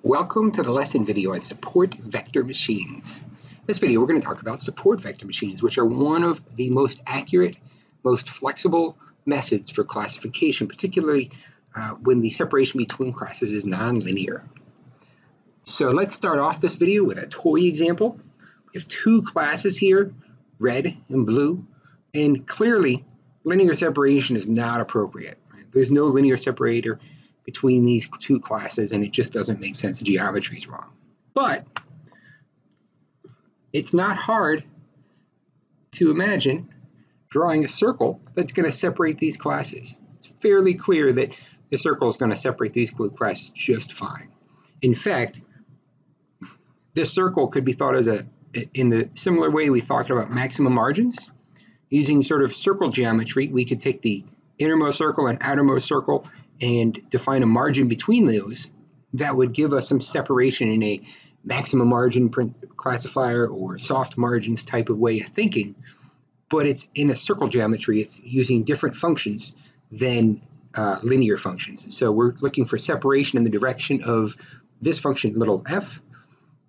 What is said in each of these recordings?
Welcome to the lesson video on support vector machines. In this video, we're going to talk about support vector machines, which are one of the most accurate, most flexible methods for classification, particularly when the separation between classes is nonlinear. So let's start off this video with a toy example. We have two classes here, red and blue, and clearly linear separation is not appropriate. Right? There's no linear separator between these two classes, and it just doesn't make sense. The geometry is wrong. But it's not hard to imagine drawing a circle that's going to separate these classes. It's fairly clear that the circle is going to separate these classes just fine. In fact, this circle could be thought as in the similar way we talked about maximum margins. Using sort of circle geometry, we could take the innermost circle and outermost circle and define a margin between those that would give us some separation in a maximum margin classifier or soft margins type of way of thinking. But it's in a circle geometry, it's using different functions than linear functions. And so we're looking for separation in the direction of this function, little f,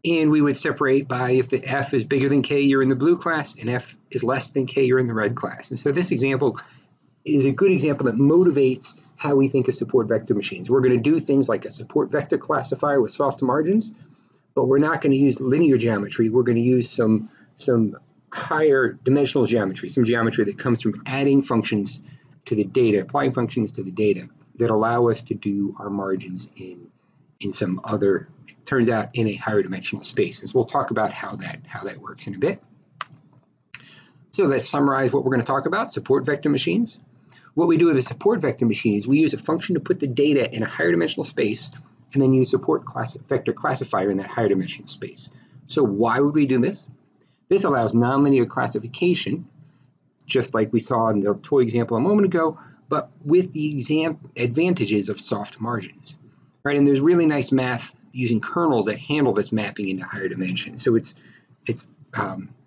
and we would separate by if the f is bigger than k, you're in the blue class, and f is less than k, you're in the red class. And so this example is a good example that motivates how we think of support vector machines. We're going to do things like a support vector classifier with soft margins, but we're not going to use linear geometry. We're going to use some higher dimensional geometry, some geometry that comes from adding functions to the data, applying functions to the data that allow us to do our margins in some other, it turns out, in a higher dimensional space. And so we'll talk about how that works in a bit. So let's summarize what we're going to talk about, support vector machines. What we do with a support vector machine is we use a function to put the data in a higher dimensional space and then use support vector classifier in that higher dimensional space. So why would we do this? This allows nonlinear classification, just like we saw in the toy example a moment ago, but with the advantages of soft margins. Right? And there's really nice math using kernels that handle this mapping into higher dimensions. So it's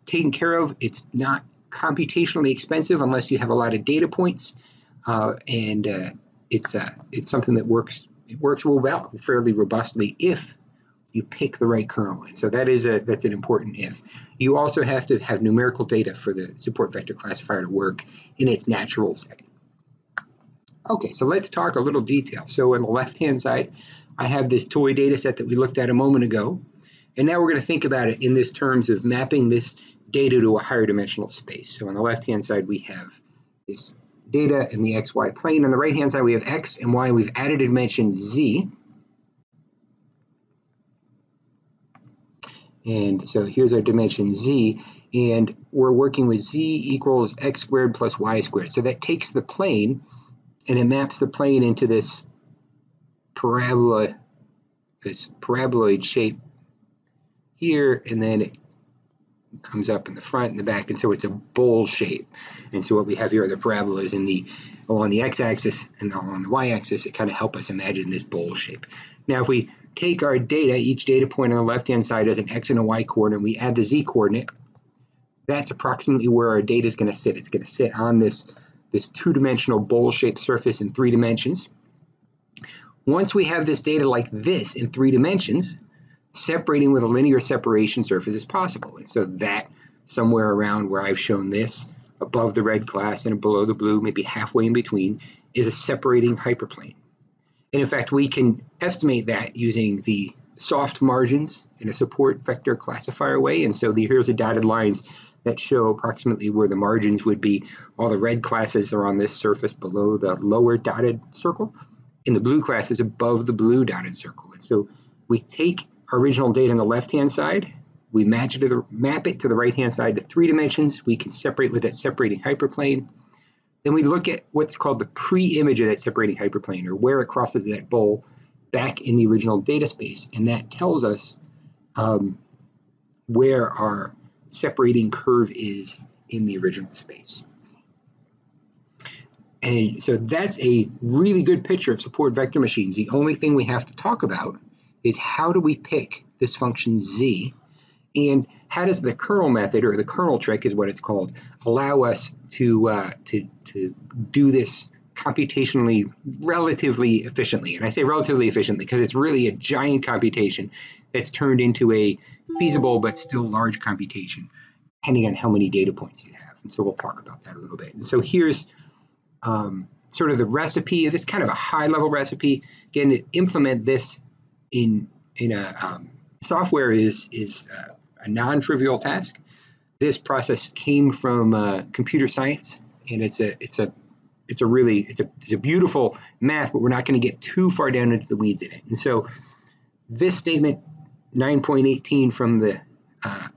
taken care of. It's not computationally expensive unless you have a lot of data points. It's something that works real well, fairly robustly if you pick the right kernel. And so that's an important if. You also have to have numerical data for the support vector classifier to work in its natural setting. Okay, so let's talk a little detail. So on the left-hand side, I have this toy data set that we looked at a moment ago. And now we're going to think about it in this terms of mapping this data to a higher dimensional space. So on the left-hand side, we have this data in the xy plane. On the right-hand side, we have x and y. We've added a dimension z. And so here's our dimension z. And we're working with z equals x squared plus y squared. So that takes the plane and it maps the plane into this parabola, this paraboloid shape here, and then it comes up in the front and the back, and so it's a bowl shape. And so what we have here are the parabolas along the x-axis and along the y-axis. It kind of help us imagine this bowl shape. Now if we take our data, each data point on the left-hand side has an x and a y coordinate, we add the z coordinate, that's approximately where our data is going to sit. It's going to sit on this two-dimensional bowl-shaped surface in 3 dimensions. Once we have this data like this in 3 dimensions, separating with a linear separation surface is possible. And so that somewhere around where I've shown this, above the red class and below the blue, maybe halfway in between, is a separating hyperplane. And in fact, we can estimate that using the soft margins in a support vector classifier way. And so here's the dotted lines that show approximately where the margins would be. All the red classes are on this surface below the lower dotted circle, and the blue class is above the blue dotted circle. And so we take our original data on the left-hand side, we map it to the right-hand side to 3 dimensions. We can separate with that separating hyperplane. Then we look at what's called the pre-image of that separating hyperplane, or where it crosses that bowl back in the original data space. And that tells us where our separating curve is in the original space. And so that's a really good picture of support vector machines. The only thing we have to talk about is how do we pick this function z, and how does the kernel method, or the kernel trick is what it's called, allow us to do this computationally relatively efficiently. And I say relatively efficiently because it's really a giant computation that's turned into a feasible but still large computation, depending on how many data points you have. And so we'll talk about that a little bit. And so here's sort of the recipe. This is kind of a high-level recipe. Again, to implement this in a software is a non-trivial task. This process came from computer science, and it's a beautiful math, but we're not going to get too far down into the weeds in it. And so this statement, 9.18 from the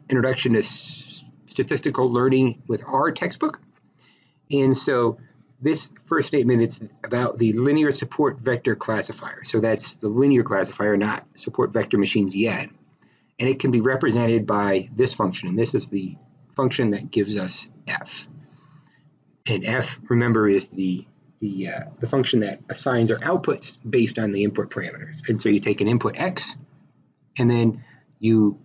Introduction to Statistical Learning with R textbook. And so this first statement is about the linear support vector classifier. So that's the linear classifier, not support vector machines yet. And it can be represented by this function. And this is the function that gives us f. And f, remember, is the function that assigns our outputs based on the input parameters. And so you take an input x, and then you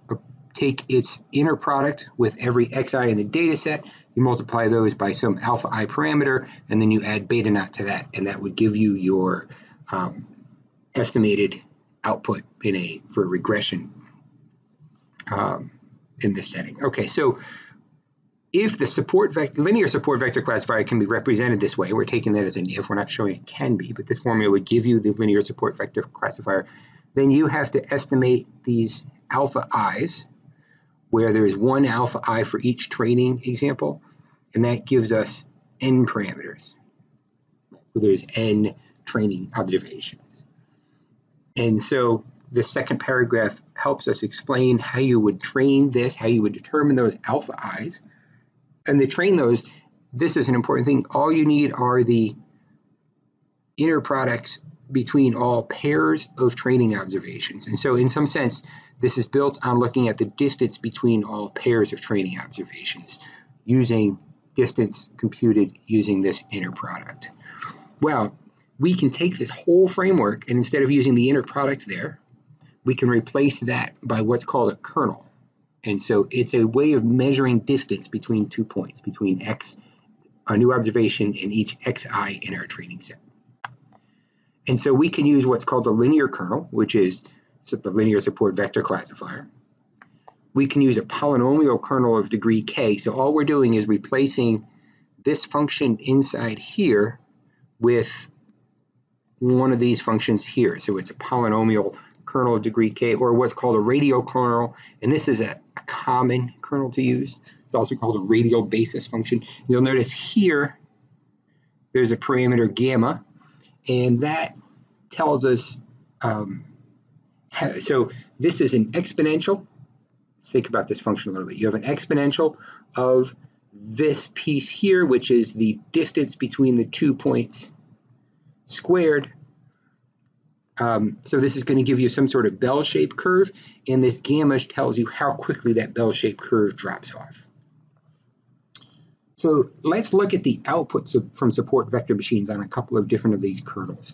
take its inner product with every xi in the data set, you multiply those by some alpha I parameter, and then you add beta naught to that, and that would give you your estimated output for a regression in this setting. Okay, so if the linear support vector classifier can be represented this way, we're taking that as an if, we're not showing it can be, but this formula would give you the linear support vector classifier, then you have to estimate these alpha i's, where there's one alpha I for each training example, and that gives us n parameters. There's n training observations. And so the second paragraph helps us explain how you would train this, how you would determine those alpha i's. And to train those, this is an important thing. All you need are the inner products between all pairs of training observations. And so in some sense, this is built on looking at the distance between all pairs of training observations using distance computed using this inner product. Well, we can take this whole framework, and instead of using the inner product there, we can replace that by what's called a kernel. And so it's a way of measuring distance between 2 points, between x, a new observation, and each xi in our training set. And so we can use what's called a linear kernel, which is the linear support vector classifier. We can use a polynomial kernel of degree k. So all we're doing is replacing this function inside here with one of these functions here. So it's a polynomial kernel of degree k, or what's called a radial kernel. And this is a common kernel to use. It's also called a radial basis function. You'll notice here there's a parameter gamma, and that tells us, so this is an exponential. Let's think about this function a little bit. You have an exponential of this piece here, which is the distance between the 2 points squared. So this is going to give you some sort of bell-shaped curve, and this gamma tells you how quickly that bell-shaped curve drops off. So let's look at the outputs from support vector machines on a couple of different of these kernels.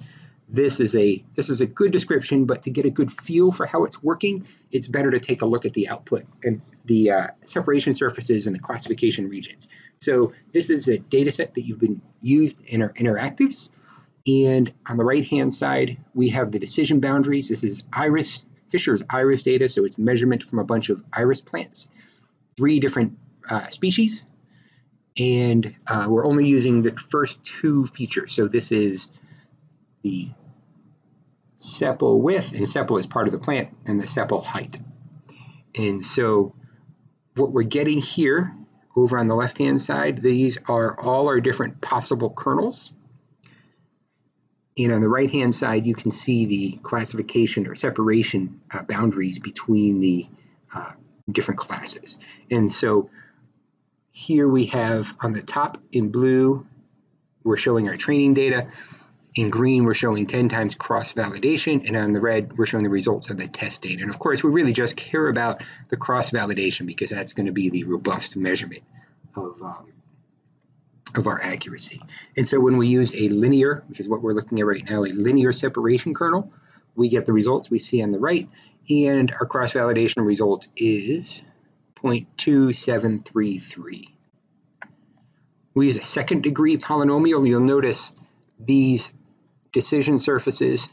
This is a good description, but to get a good feel for how it's working, it's better to take a look at the output and the separation surfaces and the classification regions. So this is a data set that you've been used in our interactives. And on the right-hand side, we have the decision boundaries. This is Fisher's iris data, so it's measurement from a bunch of iris plants, 3 different species. And we're only using the first 2 features. So this is the sepal width, and sepal is part of the plant, and the sepal height. And so what we're getting here over on the left-hand side, these are all our different possible kernels. And on the right-hand side, you can see the classification or separation boundaries between the different classes. And so here we have on the top in blue, we're showing our training data. In green, we're showing 10 times cross-validation, and on the red, we're showing the results of the test data. And of course, we really just care about the cross-validation because that's going to be the robust measurement of our accuracy. And so when we use a linear, which is what we're looking at right now, a linear separation kernel, we get the results we see on the right, and our cross-validation result is 0.2733. We use a second degree polynomial. You'll notice These decision surfaces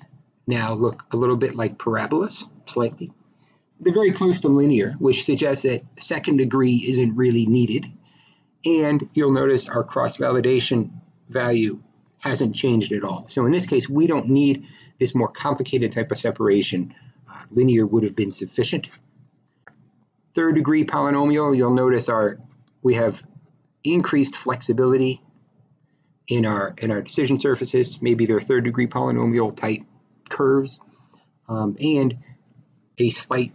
now look a little bit like parabolas, slightly. They're very close to linear, which suggests that second degree isn't really needed. And you'll notice our cross-validation value hasn't changed at all. So in this case, we don't need this more complicated type of separation. Linear would have been sufficient. Third degree polynomial, you'll notice we have increased flexibility in our decision surfaces. Maybe they're third degree polynomial type curves, and a slight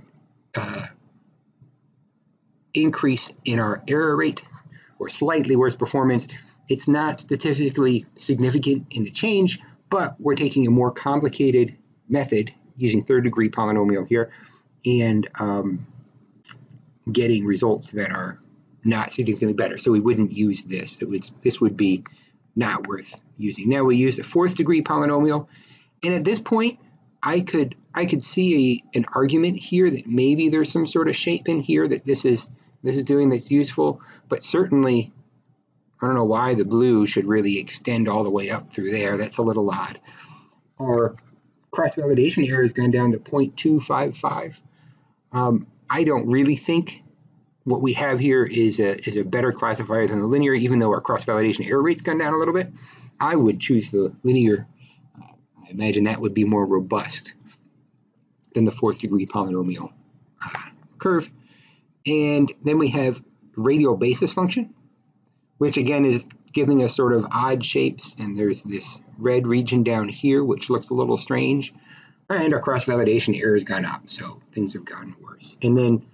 increase in our error rate, or slightly worse performance. It's not statistically significant in the change, but we're taking a more complicated method using third degree polynomial here and getting results that are not significantly better. So we wouldn't use this. This would be not worth using. Now we use the fourth degree polynomial, and at this point I could see an argument here that maybe there's some sort of shape in here that this is doing that's useful, but certainly I don't know why the blue should really extend all the way up through there. That's a little odd. Our cross-validation error has gone down to 0.255. I don't really think what we have here is a better classifier than the linear, even though our cross-validation error rate's gone down a little bit. I would choose the linear. I imagine that would be more robust than the fourth degree polynomial curve. And then we have radial basis function, which again is giving us sort of odd shapes, and there's this red region down here which looks a little strange, and our cross-validation error has gone up, so things have gotten worse. And then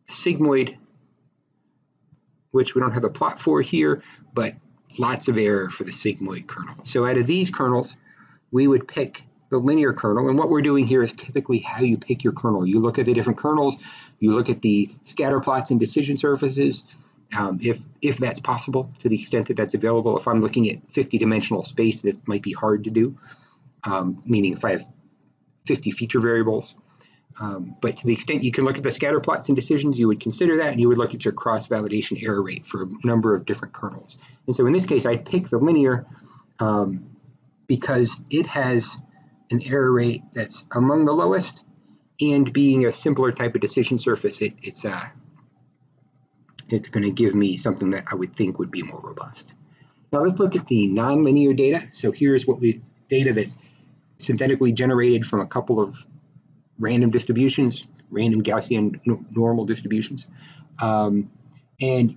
sigmoid, which we don't have a plot for here, but lots of error for the sigmoid kernel. So out of these kernels, we would pick the linear kernel, and what we're doing here is typically how you pick your kernel. You look at the different kernels, you look at the scatter plots and decision surfaces, if that's possible, to the extent that that's available. If I'm looking at 50-dimensional space, this might be hard to do, meaning if I have 50 feature variables. But to the extent you can look at the scatter plots and decisions, you would consider that, and you would look at your cross-validation error rate for a number of different kernels. And so in this case, I'd pick the linear because it has an error rate that's among the lowest, and being a simpler type of decision surface, it's going to give me something that I would think would be more robust. Now let's look at the nonlinear data. So here's data that's synthetically generated from a couple of random distributions, random Gaussian normal distributions. And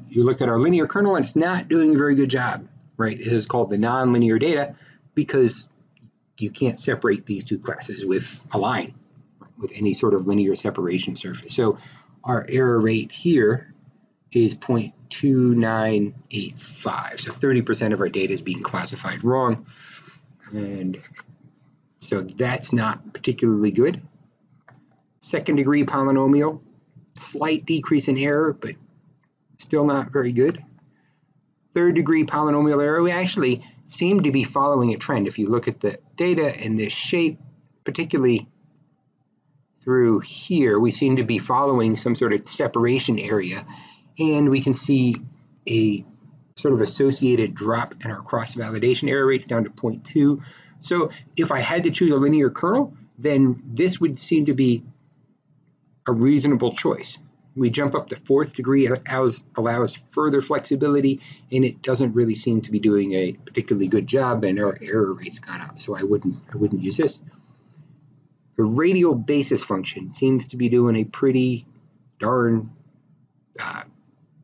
you look at our linear kernel, and it's not doing a very good job, right? It is called the nonlinear data because you can't separate these two classes with a line, with any sort of linear separation surface. So our error rate here is 0.2985. So 30% of our data is being classified wrong. And so that's not particularly good. Second degree polynomial, slight decrease in error, but still not very good. Third degree polynomial error, we actually seem to be following a trend. If you look at the data and this shape, particularly through here, we seem to be following some sort of separation area, and we can see a sort of associated drop in our cross-validation error rates down to 0.2. So if I had to choose a linear kernel, then this would seem to be a reasonable choice. We jump up to fourth degree, allows further flexibility, and it doesn't really seem to be doing a particularly good job, and our error rate's gone up, so I wouldn't use this. The radial basis function seems to be doing a pretty darn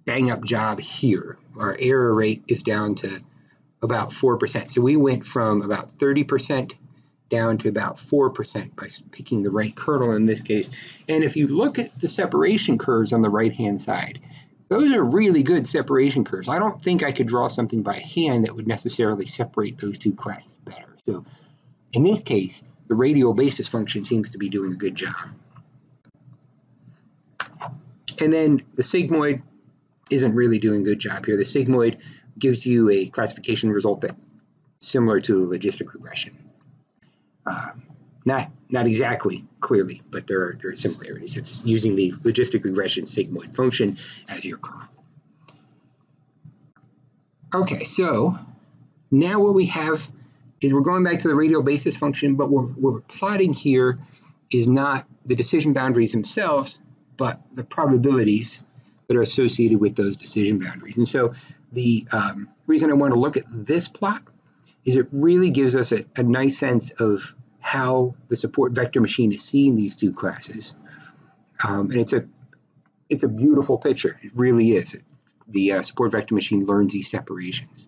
bang-up job here. Our error rate is down to about 4%. So we went from about 30% down to about 4% by picking the right kernel in this case. And if you look at the separation curves on the right-hand side, those are really good separation curves. I don't think I could draw something by hand that would necessarily separate those two classes better. So in this case, the radial basis function seems to be doing a good job. And then the sigmoid isn't really doing a good job here. The sigmoid gives you a classification result that's similar to logistic regression. Not exactly clearly, but there are similarities. It's using the logistic regression sigmoid function as your kernel. Okay, so Now what we have is we're going back to the radial basis function, but what we're plotting here is not the decision boundaries themselves, but the probabilities that are associated with those decision boundaries. And so the reason I want to look at this plot is it really gives us a nice sense of how the support vector machine is seeing these two classes. And it's a beautiful picture. It really is. The support vector machine learns these separations.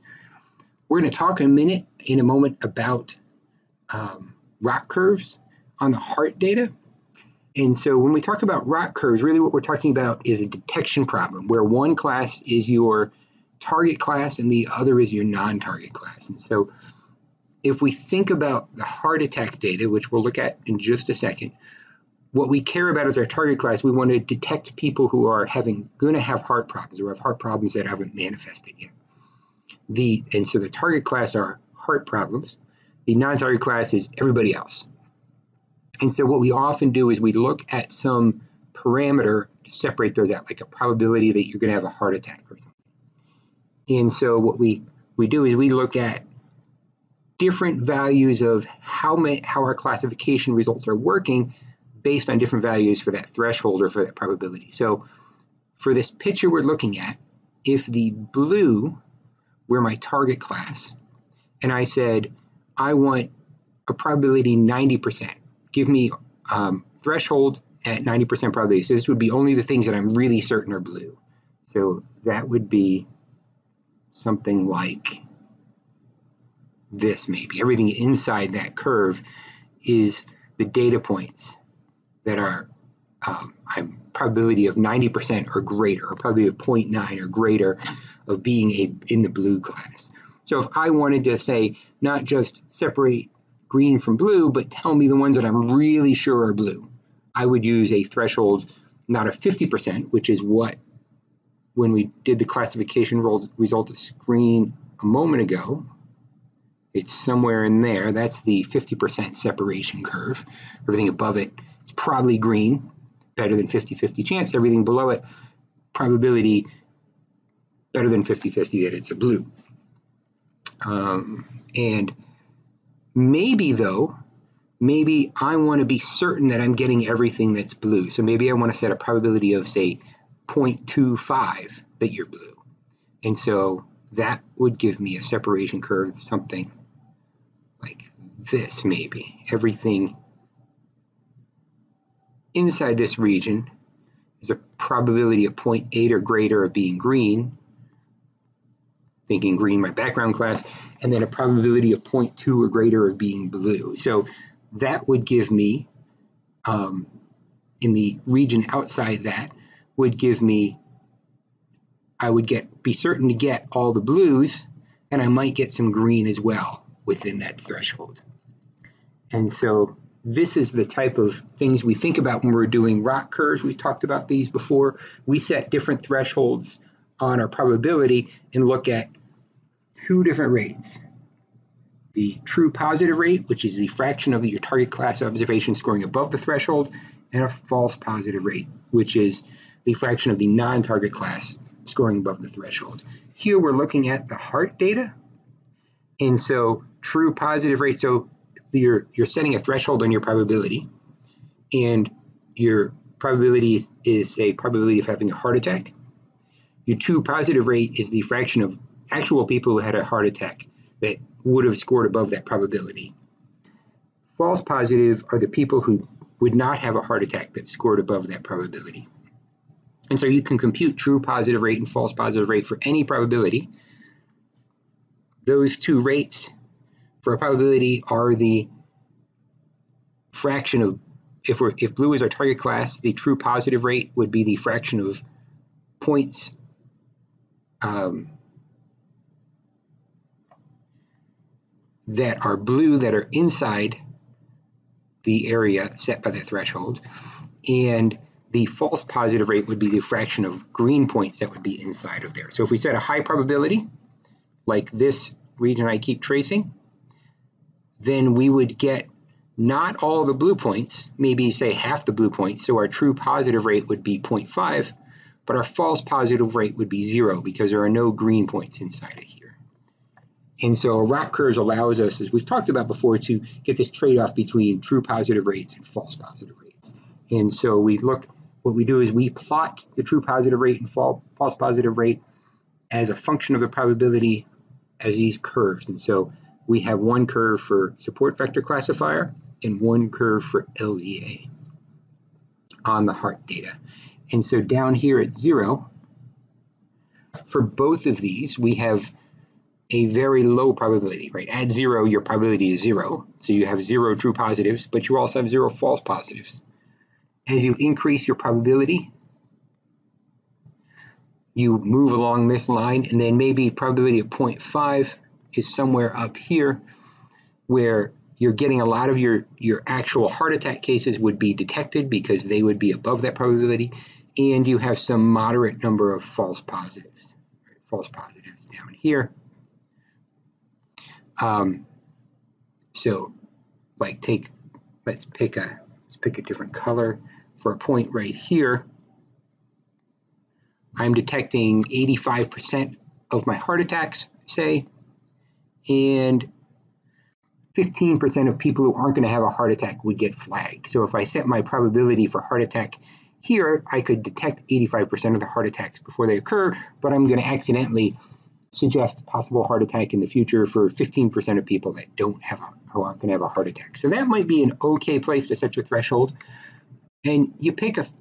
We're going to talk in a moment about ROC curves on the heart data. And so when we talk about ROC curves, really what we're talking about is a detection problem where one class is your target class and the other is your non-target class. And so if we think about the heart attack data, which we'll look at in just a second, what we care about is our target class. We want to detect people who are going to have heart problems or have heart problems that haven't manifested yet. And so the target class are heart problems. The non-target class is everybody else. And so what we often do is we look at some parameter to separate those out, like a probability that you're going to have a heart attack or something. And so what we do is we look at different values of how our classification results are working based on different values for that threshold or for that probability. So for this picture we're looking at, if the blue were my target class, and I said, I want a probability 90%, give me threshold at 90% probability. So this would be only the things that I'm really certain are blue. So that would be something like this maybe. Everything inside that curve is the data points that are probability of 90% or greater, or probability of 0.9 or greater of being in the blue class. So if I wanted to say, not just separate green from blue, but tell me the ones that I'm really sure are blue, I would use a threshold not of 50%, which is what, when we did the classification result screen a moment ago, it's somewhere in there. That's the 50% separation curve. Everything above it is probably green, better than 50-50 chance. Everything below it, probability better than 50-50 that it's a blue. And maybe I want to be certain that I'm getting everything that's blue. So maybe I want to set a probability of, say, 0.25 that you're blue. And so that would give me a separation curve, something like this maybe. Everything inside this region is a probability of 0.8 or greater of being green, thinking green my background class, and then a probability of 0.2 or greater of being blue. So that would give me, in the region outside that, would give me, I would be certain to get all the blues, and I might get some green as well within that threshold. And so this is the type of things we think about when we're doing ROC curves. We've talked about these before. We set different thresholds on our probability and look at two different rates. The true positive rate, which is the fraction of your target class observation scoring above the threshold, and a false positive rate, which is the fraction of the non-target class scoring above the threshold. Here we're looking at the heart data. And so true positive rate, so you're setting a threshold on your probability, and your probability is a probability of having a heart attack. Your true positive rate is the fraction of actual people who had a heart attack that would have scored above that probability. False positive are the people who would not have a heart attack that scored above that probability. And so you can compute true positive rate and false positive rate for any probability. Those two rates for a probability are the fraction of, if blue is our target class, the true positive rate would be the fraction of points that are blue that are inside the area set by the threshold, and the false positive rate would be the fraction of green points that would be inside of there. So if we set a high probability, like this region I keep tracing, then we would get not all the blue points, maybe say half the blue points, so our true positive rate would be 0.5, but our false positive rate would be 0 because there are no green points inside of here. And so ROC curves allows us, as we've talked about before, to get this trade-off between true positive rates and false positive rates. And so what we do is we plot the true positive rate and false positive rate as a function of the probability as these curves. And so we have one curve for support vector classifier and one curve for LDA on the heart data. And so down here at 0, for both of these, we have a very low probability, right? At 0, your probability is 0. So you have 0 true positives, but you also have 0 false positives. As you increase your probability, you move along this line, and then maybe probability of 0.5 is somewhere up here where you're getting a lot of your actual heart attack cases would be detected because they would be above that probability, and you have some moderate number of false positives, right? False positives down here. So like let's pick a different color for a point right here. I'm detecting 85% of my heart attacks, say, and 15% of people who aren't going to have a heart attack would get flagged. So if I set my probability for heart attack here, I could detect 85% of the heart attacks before they occur, but I'm going to accidentally suggest possible heart attack in the future for 15% of people that who aren't going to have a heart attack. So that might be an okay place to set your threshold. And you pick a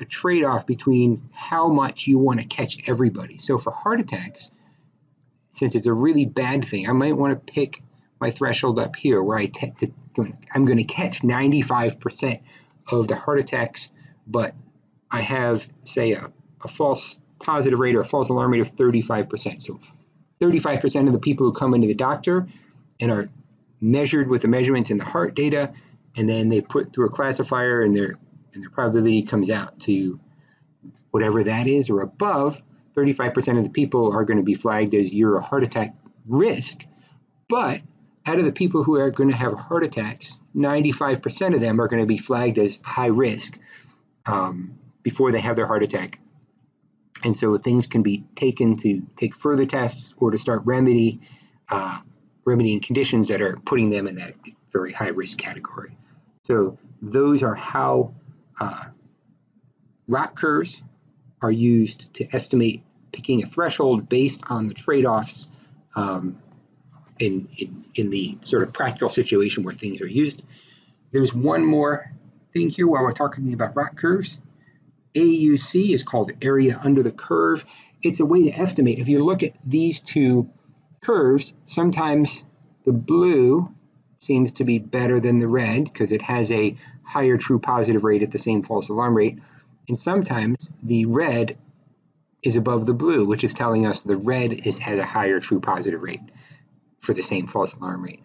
trade-off between how much you want to catch everybody. So for heart attacks, since it's a really bad thing, I might want to pick my threshold up here where I'm going to catch 95% of the heart attacks, but I have, say, a false positive rate or a false alarm rate of 35%. So 35% of the people who come into the doctor and are measured with the measurements in the heart data, and then they put through a classifier and their probability comes out to whatever that is or above, 35% of the people are going to be flagged as you're a heart attack risk. But out of the people who are going to have heart attacks, 95% of them are going to be flagged as high risk before they have their heart attack. And so things can be taken to take further tests or to start remedying conditions that are putting them in that very high risk category. So those are how ROC curves are used to estimate picking a threshold based on the trade-offs in the sort of practical situation where things are used. There's one more thing here while we're talking about ROC curves. AUC is called area under the curve. It's a way to estimate. If you look at these two curves, sometimes the blue seems to be better than the red because it has a higher true positive rate at the same false alarm rate. And sometimes the red is above the blue, which is telling us the red has a higher true positive rate for the same false alarm rate.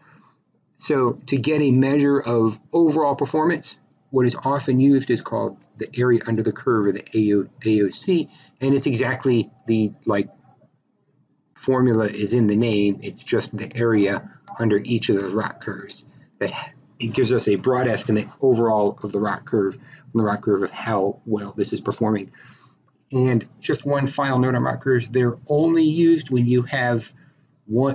So to get a measure of overall performance, what is often used is called the area under the curve, or the AOC, and it's exactly the formula is in the name. It's just the area under each of those ROC curves. That it gives us a broad estimate overall of the ROC curve, of how well this is performing. And just one final note on ROC curves: they're only used when you have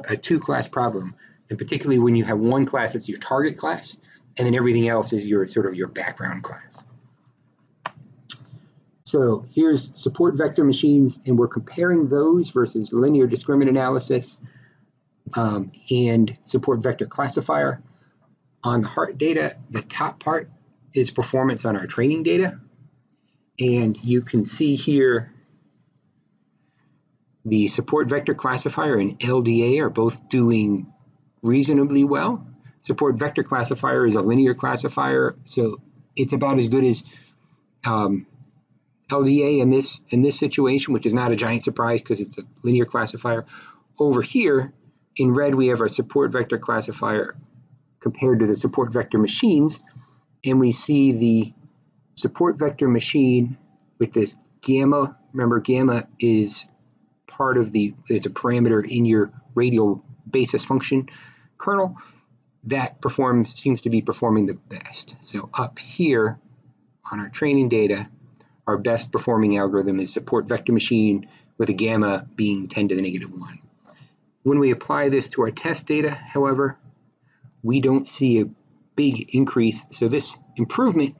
a two-class problem, and particularly when you have one class that's your target class, and then everything else is your sort of your background class. So here's support vector machines, and we're comparing those versus linear discriminant analysis and support vector classifier. On the heart data, the top part is performance on our training data, and you can see here the support vector classifier and LDA are both doing reasonably well. Support vector classifier is a linear classifier, so it's about as good as LDA in this situation, which is not a giant surprise because it's a linear classifier. Over here, in red, we have our support vector classifier compared to the support vector machines, and we see the support vector machine with this gamma. Remember, gamma is part of it's a parameter in your radial basis function kernel that seems to be performing the best. So up here on our training data, our best performing algorithm is support vector machine with a gamma being 10 to the negative 1. When we apply this to our test data, however, we don't see a big increase. So this improvement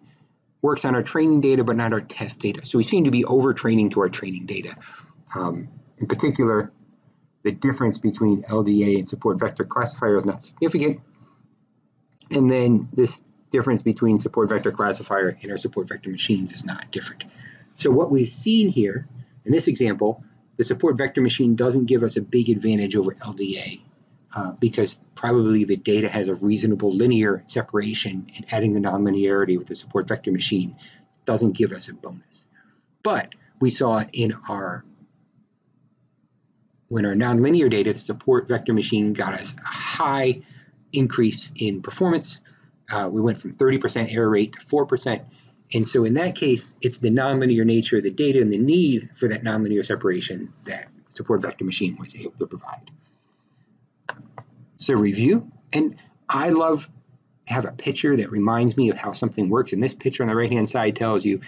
works on our training data, but not our test data. So we seem to be overtraining to our training data. In particular, the difference between LDA and support vector classifier is not significant. And then this difference between support vector classifier and our support vector machines is not different. So what we've seen here in this example, the support vector machine doesn't give us a big advantage over LDA because probably the data has a reasonable linear separation, and adding the nonlinearity with the support vector machine doesn't give us a bonus. But we saw when our nonlinear data, the support vector machine got us a high increase in performance. We went from 30% error rate to 4%. And so in that case, it's the nonlinear nature of the data and the need for that nonlinear separation that support vector machine was able to provide. So review, and I love have a picture that reminds me of how something works. And this picture on the right-hand side tells you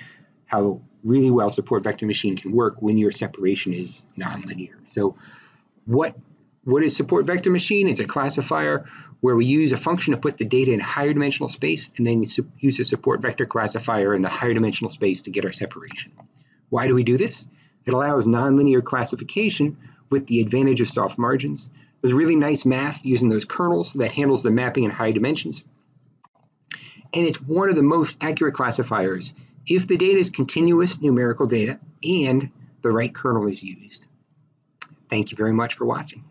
how really well support vector machine can work when your separation is nonlinear. So what is support vector machine? It's a classifier where we use a function to put the data in higher dimensional space and then use a support vector classifier in the higher dimensional space to get our separation. Why do we do this? It allows nonlinear classification with the advantage of soft margins. There's really nice math using those kernels that handles the mapping in high dimensions. And it's one of the most accurate classifiers if the data is continuous numerical data and the right kernel is used. Thank you very much for watching.